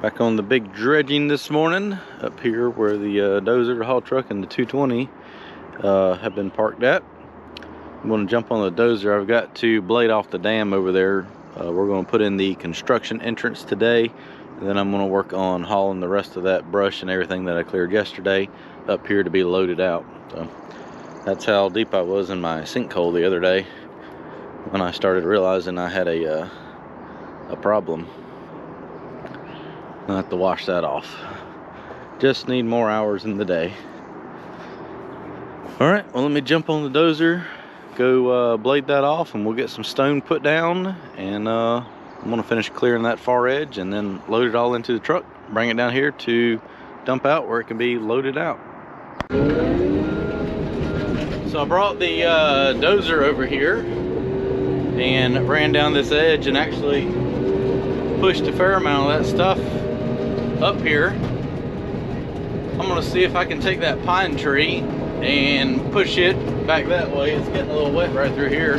Back on the big dredging this morning up here where the dozer, the haul truck, and the 220 have been parked at. I'm going to jump on the dozer. I've got to blade off the dam over there. We're going to put in the construction entrance today, and then I'm going to work on hauling the rest of that brush and everything that I cleared yesterday up here to be loaded out. So that's how deep I was in my sinkhole the other day when I started realizing I had a problem. I'll have to wash that off. Just need more hours in the day. Alright, well, let me jump on the dozer, go blade that off, and we'll get some stone put down, and I'm going to finish clearing that far edge and then load it all into the truck, bring it down here to dump out where it can be loaded out. So I brought the dozer over here and ran down this edge and actually pushed a fair amount of that stuff up here. I'm gonna see if I can take that pine tree and push it back that way. It's getting a little wet right through here,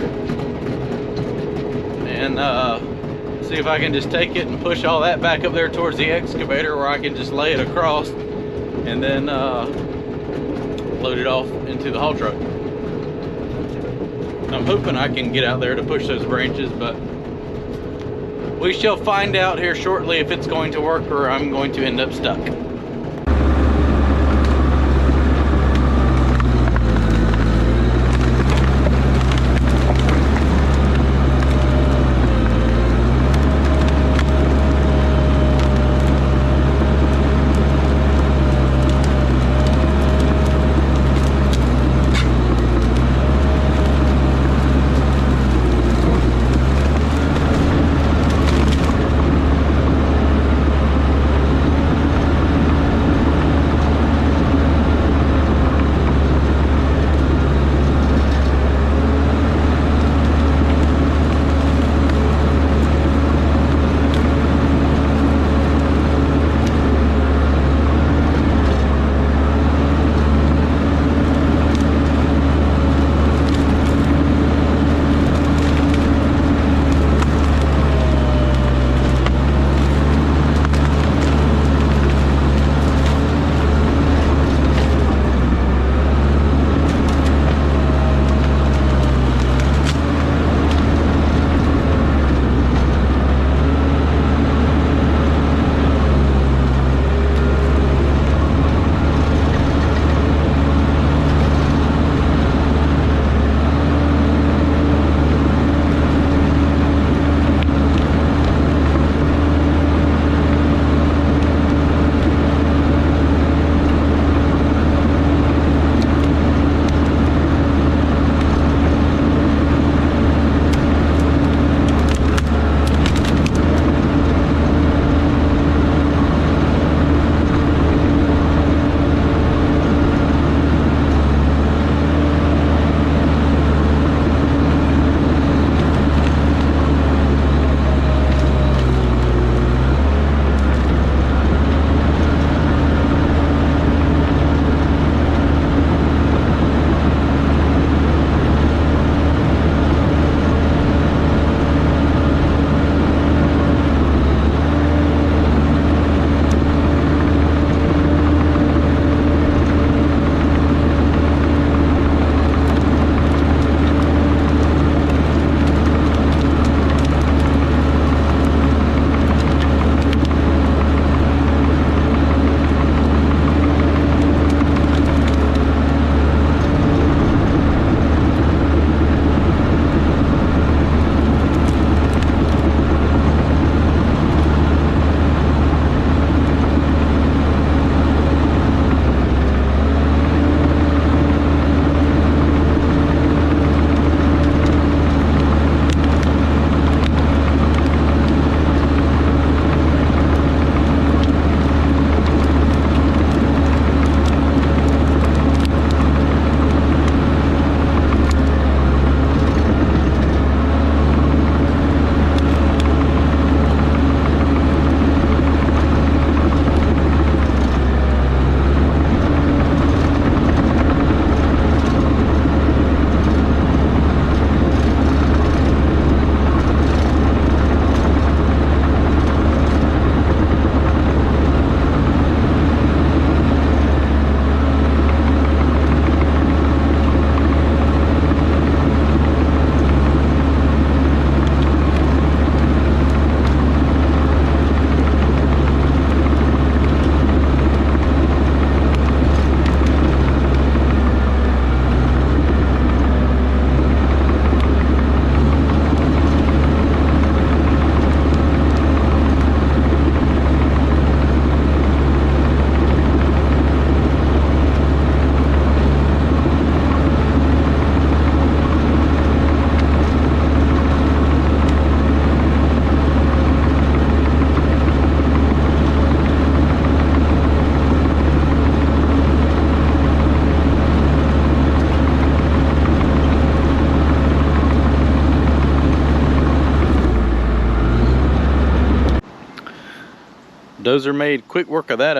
and see if I can just take it and push all that back up there towards the excavator where I can just lay it across and then load it off into the haul truck. I'm hoping I can get out there to push those branches, but we shall find out here shortly if it's going to work or I'm going to end up stuck. Dozer made quick work of that.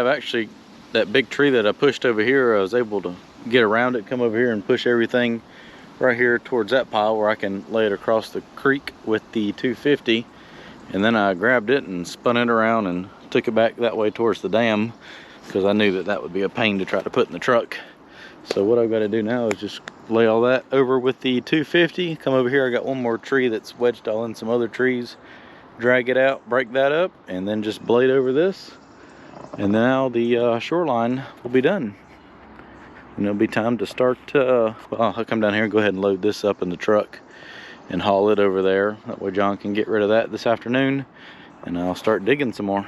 That big tree that I pushed over here, I was able to get around it, come over here and push everything right here towards that pile where I can lay it across the creek with the 250. And then I grabbed it and spun it around and took it back that way towards the dam, because I knew that that would be a pain to try to put in the truck. So what I've got to do now is just lay all that over with the 250. Come over here, I got one more tree that's wedged all in some other trees. Drag it out, break that up, and then just blade over this. And now the shoreline will be done. And it'll be time to start, well, I'll come down here and go ahead and load this up in the truck and haul it over there. That way John can get rid of that this afternoon, and I'll start digging some more.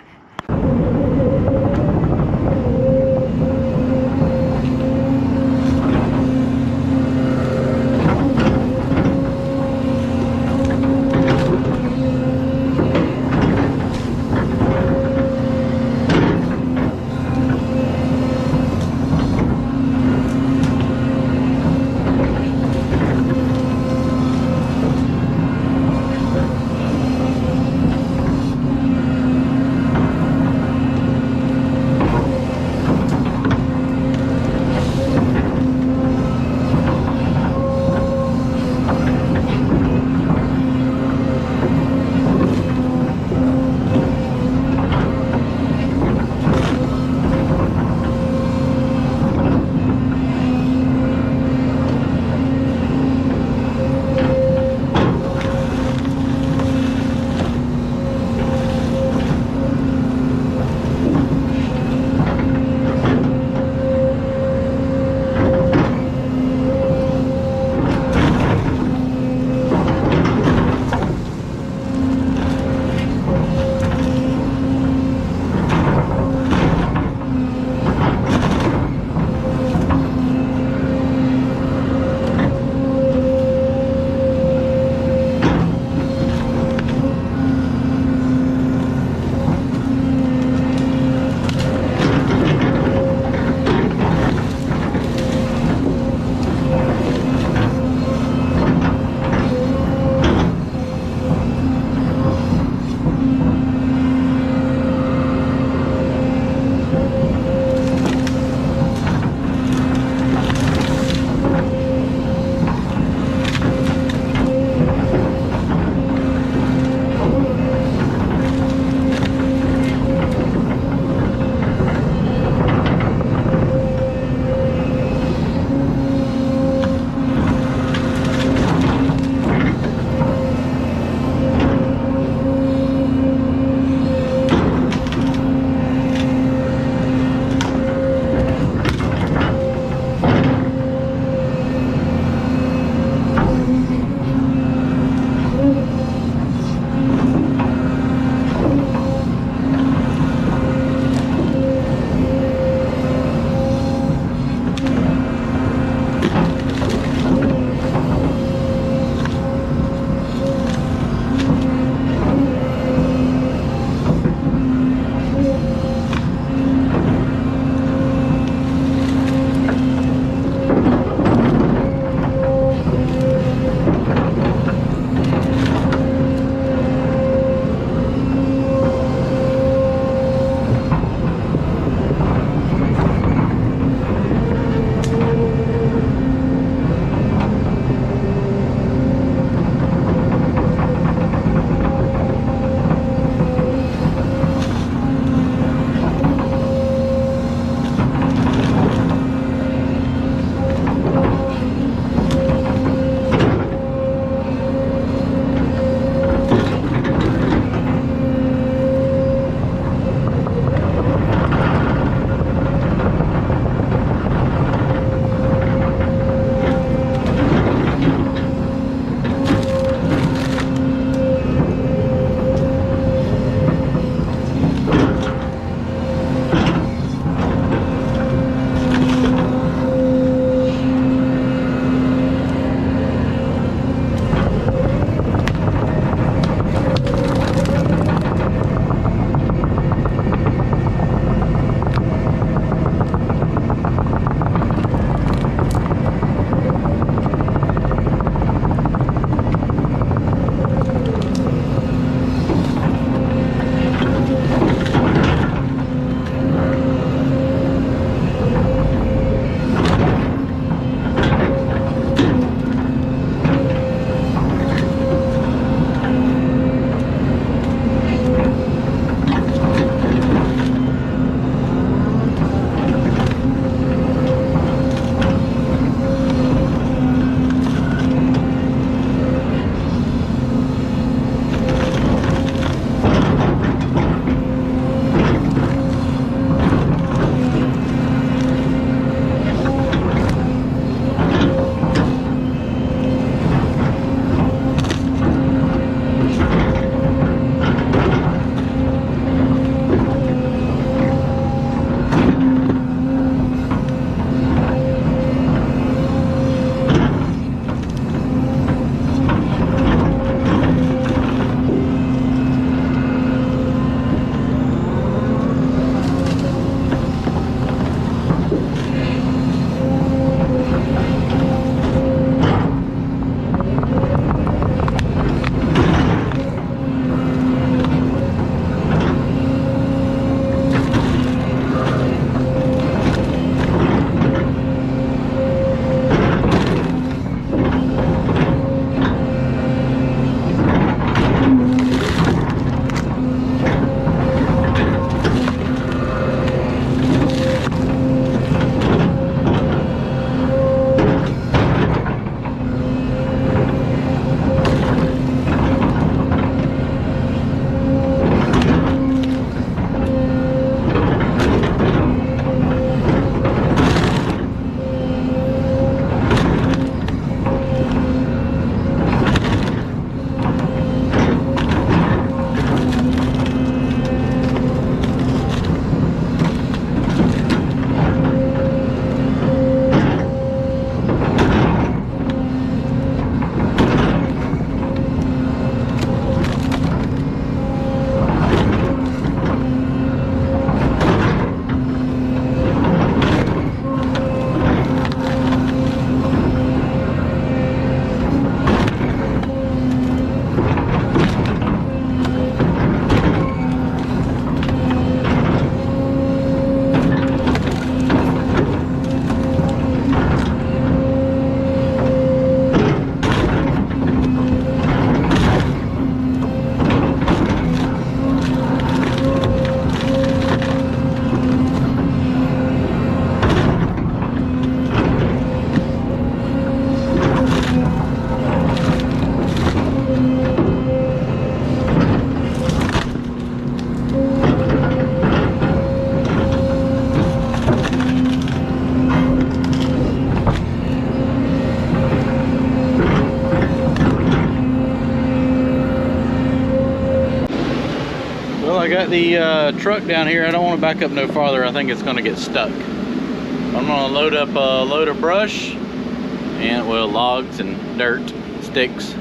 I got the truck down here. I don't want to back up no farther. I think it's going to get stuck. I'm going to load up a load of brush and, well, logs and dirt, sticks.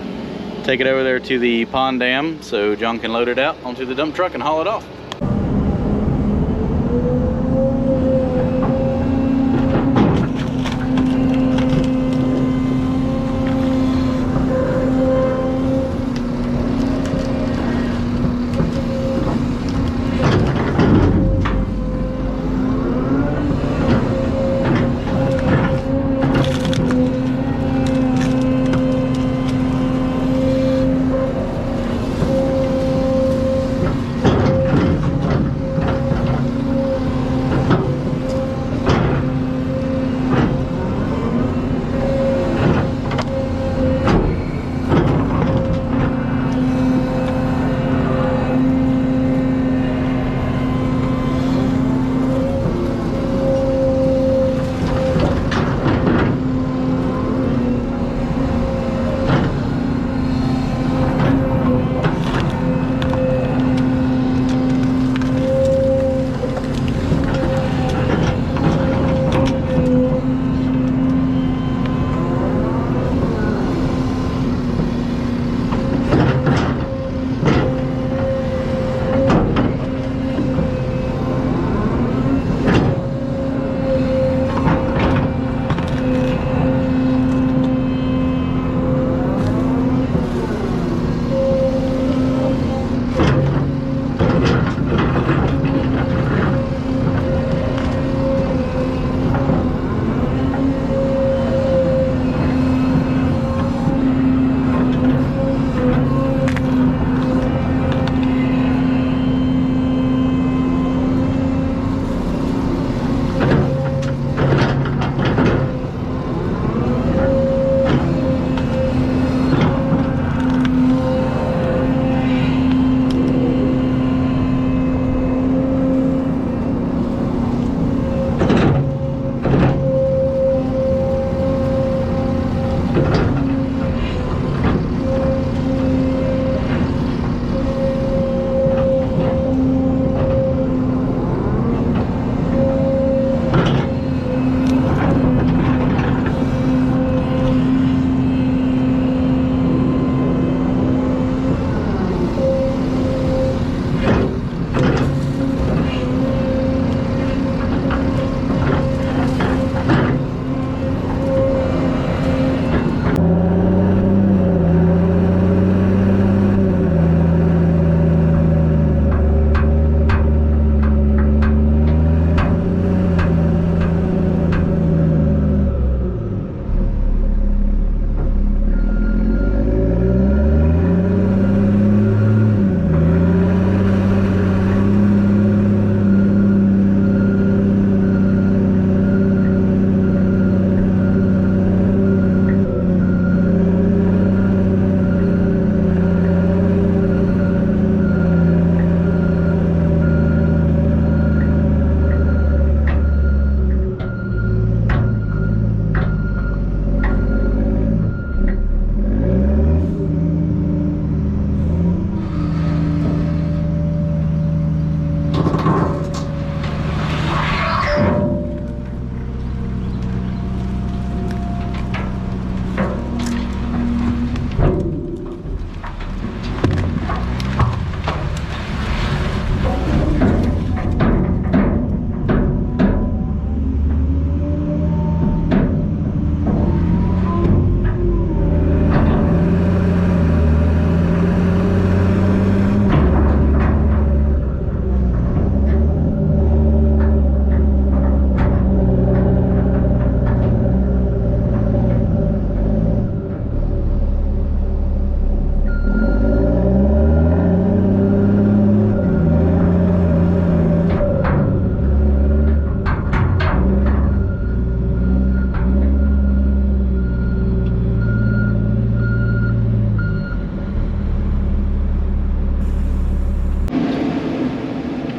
Take it over there to the pond dam so John can load it out onto the dump truck and haul it off.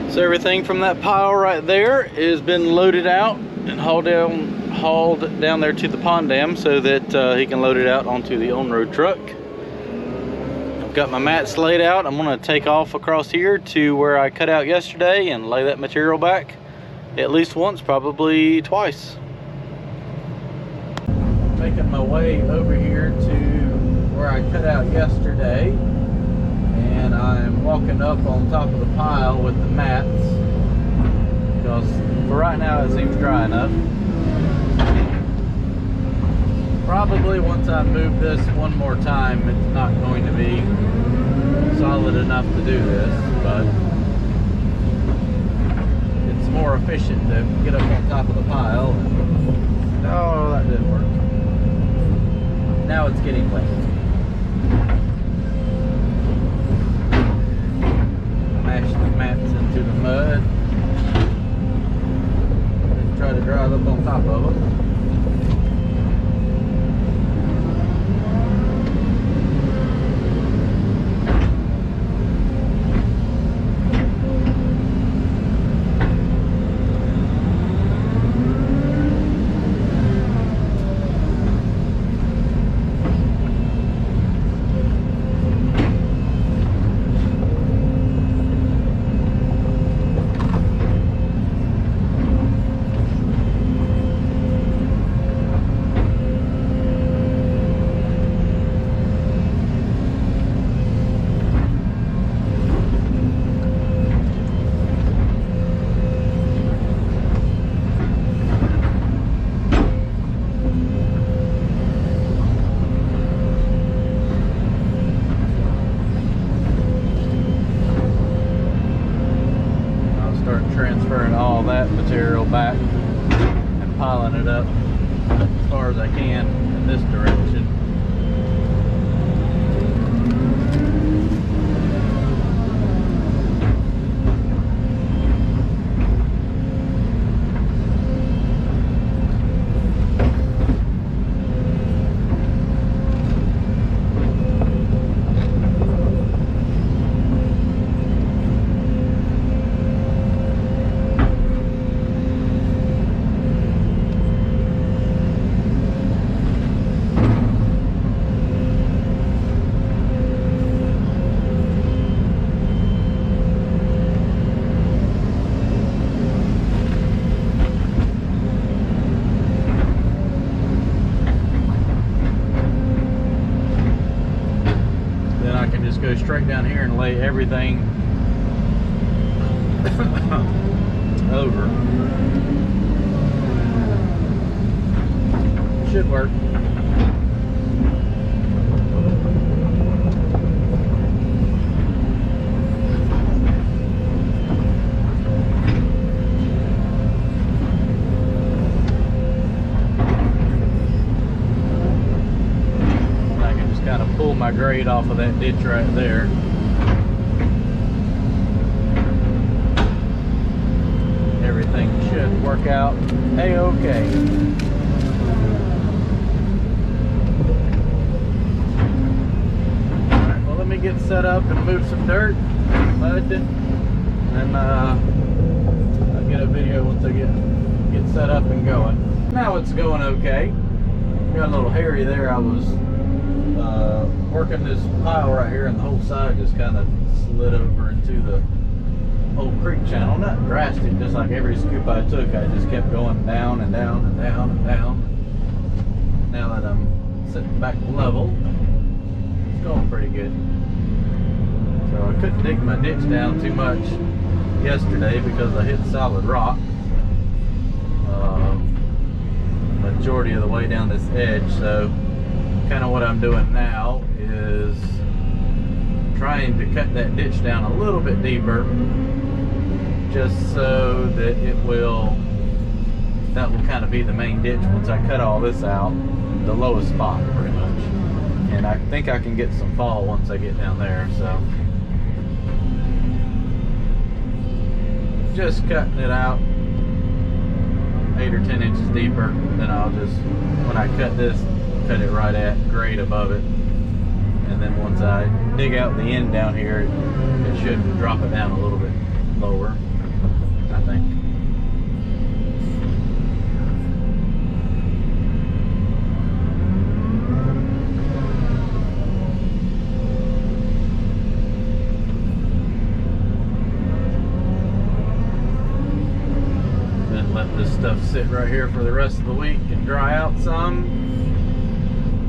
So everything from that pile right there has been loaded out and hauled down there to the pond dam so that he can load it out onto the on-road truck. got my mats laid out. I'm gonna take off across here to where I cut out yesterday and lay that material back at least once, probably twice. Making my way over here to where I cut out yesterday, and I'm walking up on top of the pile with the mats because for right now it seems dry enough. Probably once I move this one more time, it's not going to be solid enough to do this, but it's more efficient to get up on top of the pile. Oh, that didn't work. Now it's getting wet. Mash the mats into the mud and try to drive up on top of them. Transferring all that material back and piling it up as far as I can in this direction. Go straight down here and lay everything over. Should work. Kind of pull my grade off of that ditch right there. Everything should work out a-okay. Alright, well let me get set up and move some dirt, mud, and I'll get a video once I get set up and going. Now it's going okay. Got a little hairy there. I was working this pile right here and the whole side just kind of slid over into the old creek channel. Not drastic, just like every scoop I took, I just kept going down and down and down and down. Now that I'm sitting back level, it's going pretty good. So I couldn't dig my ditch down too much yesterday because I hit solid rock majority of the way down this edge. So kind of what I'm doing now is trying to cut that ditch down a little bit deeper, just so that that will kind of be the main ditch once I cut all this out, the lowest spot pretty much. And I think I can get some fall once I get down there. So just cutting it out 8 or 10 inches deeper. Then I'll just, when I cut this, cut it right at grade above it, and then once I dig out the end down here, it should drop it down a little bit lower, I think. let this stuff sit right here for the rest of the week and dry out some.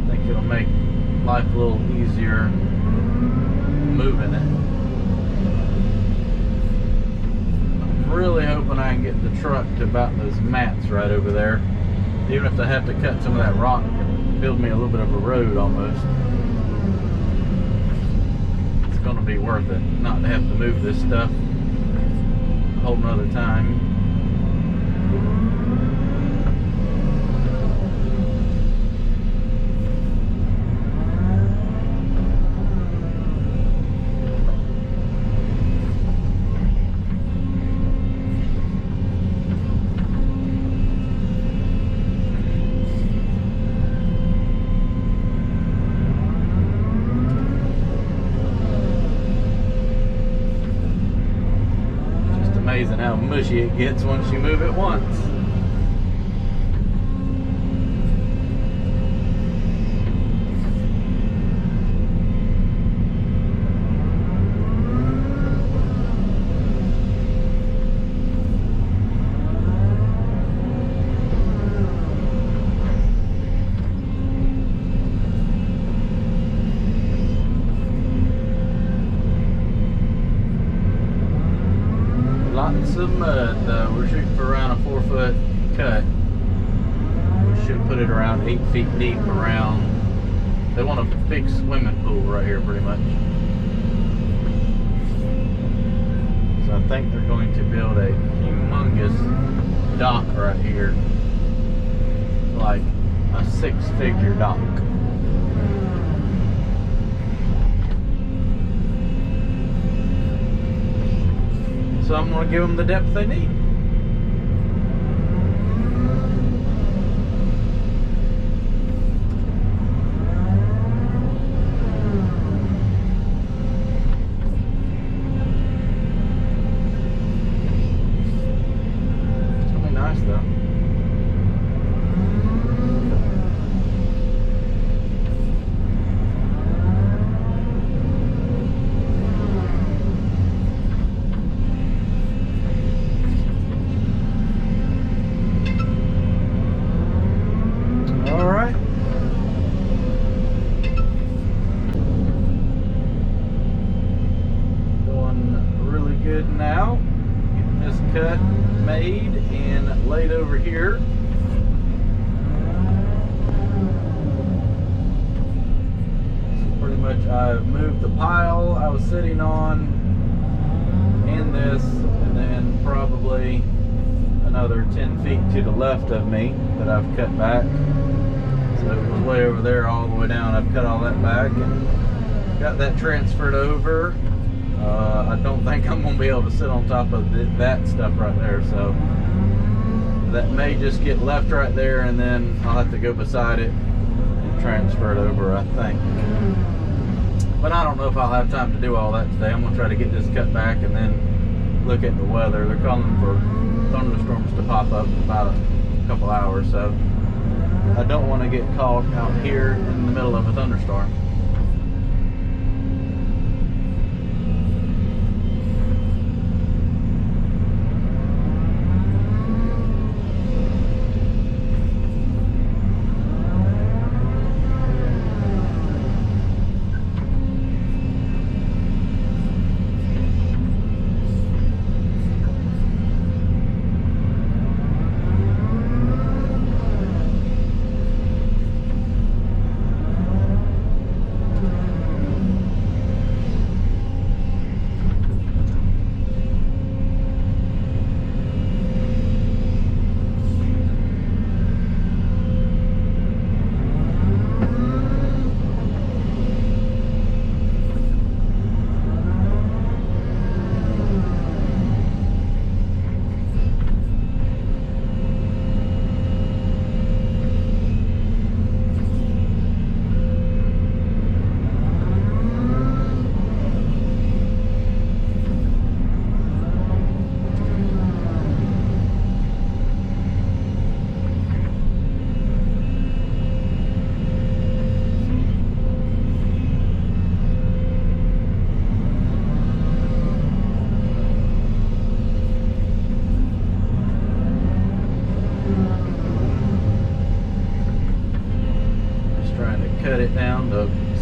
I think it'll make life a little easier moving it. I'm really hoping I can get the truck to about those mats right over there. Even if I have to cut some of that rock and build me a little bit of a road almost. It's gonna be worth it not to have to move this stuff a whole nother time. Amazing how mushy it gets once you move it once. Lots of mud though. We're shooting for around a 4-foot cut. We should put it around 8 feet deep around. They want a big swimming pool right here pretty much. So I think they're going to build a humongous dock right here. Like a 6-figure dock. So I'm going to give them the depth they need. It's going to be nice though. Now, getting this cut made and laid over here. So pretty much I've moved the pile I was sitting on and this, and then probably another 10 feet to the left of me that I've cut back. So it was way over there all the way down. I've cut all that back and got that transferred over. I don't think I'm going to be able to sit on top of that stuff right there, so that may just get left right there, and then I'll have to go beside it and transfer it over, I think. But I don't know if I'll have time to do all that today. I'm going to try to get this cut back and then look at the weather. They're calling for thunderstorms to pop up in about a couple hours, so I don't want to get caught out here in the middle of a thunderstorm.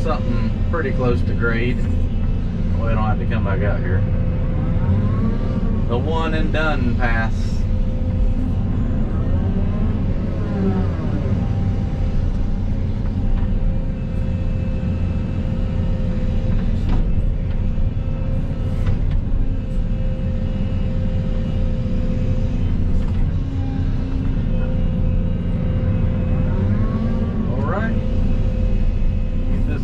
something pretty close to grade. We don't have to come back out here. The one and done pass.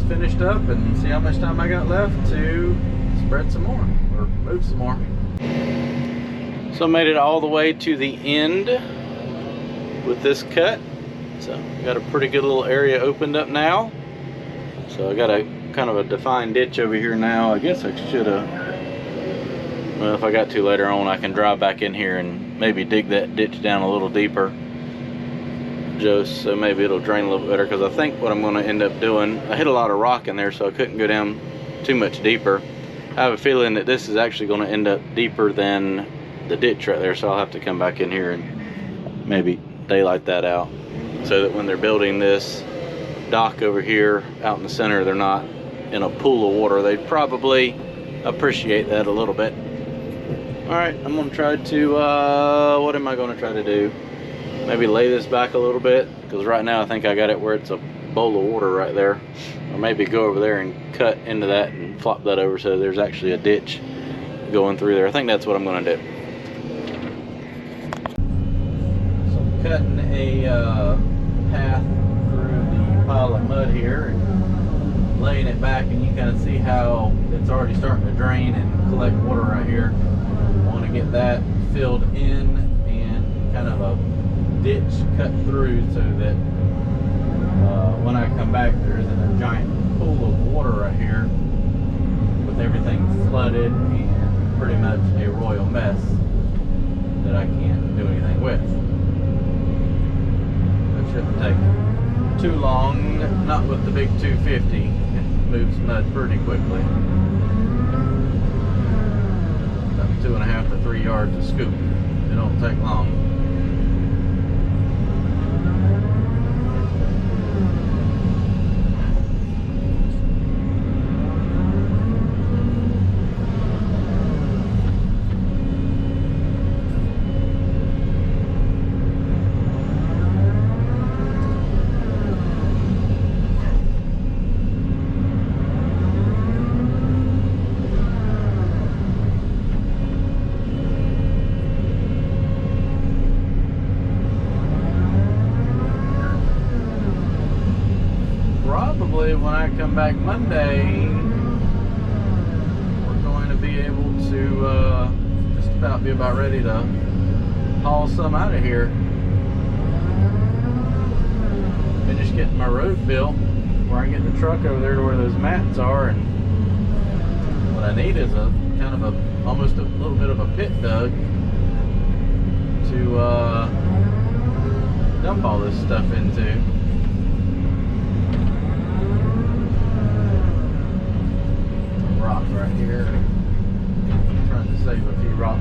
Finished up and see how much time I got left to spread some more or move some more. So I made it all the way to the end with this cut. So got a pretty good little area opened up now. So I got a kind of a defined ditch over here now. I guess I should have, well, if I got to later on, I can drive back in here and maybe dig that ditch down a little deeper, just so maybe it'll drain a little better, because I think what I'm going to end up doing, I hit a lot of rock in there so I couldn't go down too much deeper. I have a feeling that this is actually going to end up deeper than the ditch right there, so I'll have to come back in here and maybe daylight that out, so that when they're building this dock over here out in the center, they're not in a pool of water. They'd probably appreciate that a little bit. Alright, I'm going to try to, what am I going to try to do? Maybe lay this back a little bit, because right now I think I got it where it's a bowl of water right there. Or maybe go over there and cut into that and flop that over so there's actually a ditch going through there. I think that's what I'm going to do. So I'm cutting a path through the pile of mud here and laying it back, and you kind of see how it's already starting to drain and collect water right here. I want to get that filled in and kind of a ditch cut through so that when I come back, there isn't a giant pool of water right here with everything flooded and pretty much a royal mess that I can't do anything with. It shouldn't take too long, not with the big 250. It moves mud pretty quickly. About 2.5 to 3 yards a scoop. It don't take long. When I come back Monday, we're going to be able to just about be about ready to haul some out of here. Finish getting my road built where I get the truck over there to where those mats are, and what I need is a kind of a almost a little bit of a pit dug to dump all this stuff into. Rock right here. I'm trying to save a few rocks.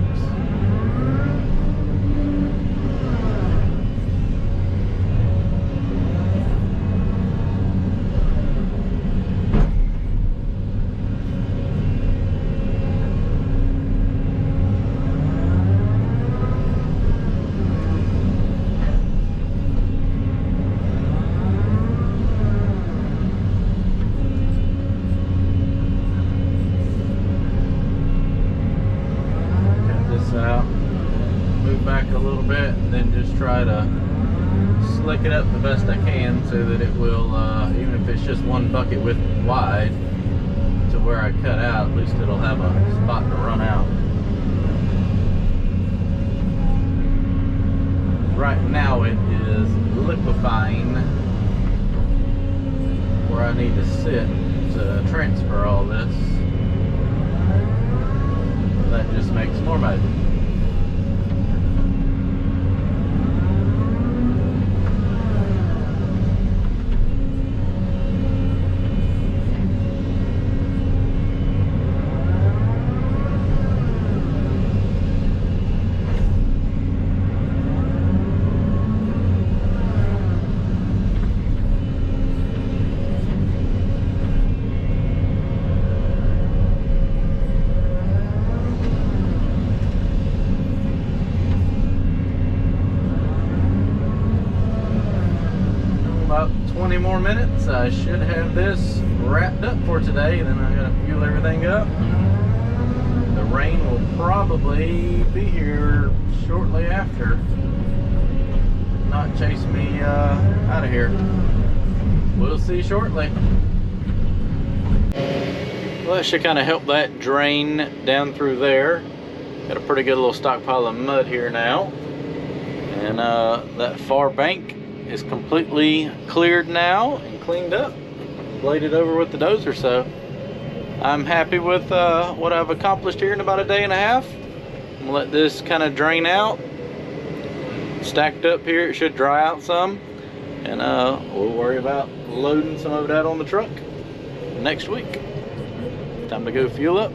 Out, move back a little bit, and then just try to slick it up the best I can so that it will, even if it's just one bucket width wide to where I cut out, at least it'll have a spot to run out. Right now it is liquefying where I need to sit to transfer all this. That just makes more mud. more minutes. I should have this wrapped up for today. Then I'm gonna fuel everything up. The rain will probably be here shortly after. Not chase me out of here. We'll see shortly. Well, that should kind of help that drain down through there. Got a pretty good little stockpile of mud here now. And that far bank is completely cleared now and cleaned up. Bladed over with the dozer, so I'm happy with what I've accomplished here in about a day and a half. I'm gonna let this kind of drain out. Stacked up here, it should dry out some, and we'll worry about loading some of that on the truck next week. Time to go fuel up.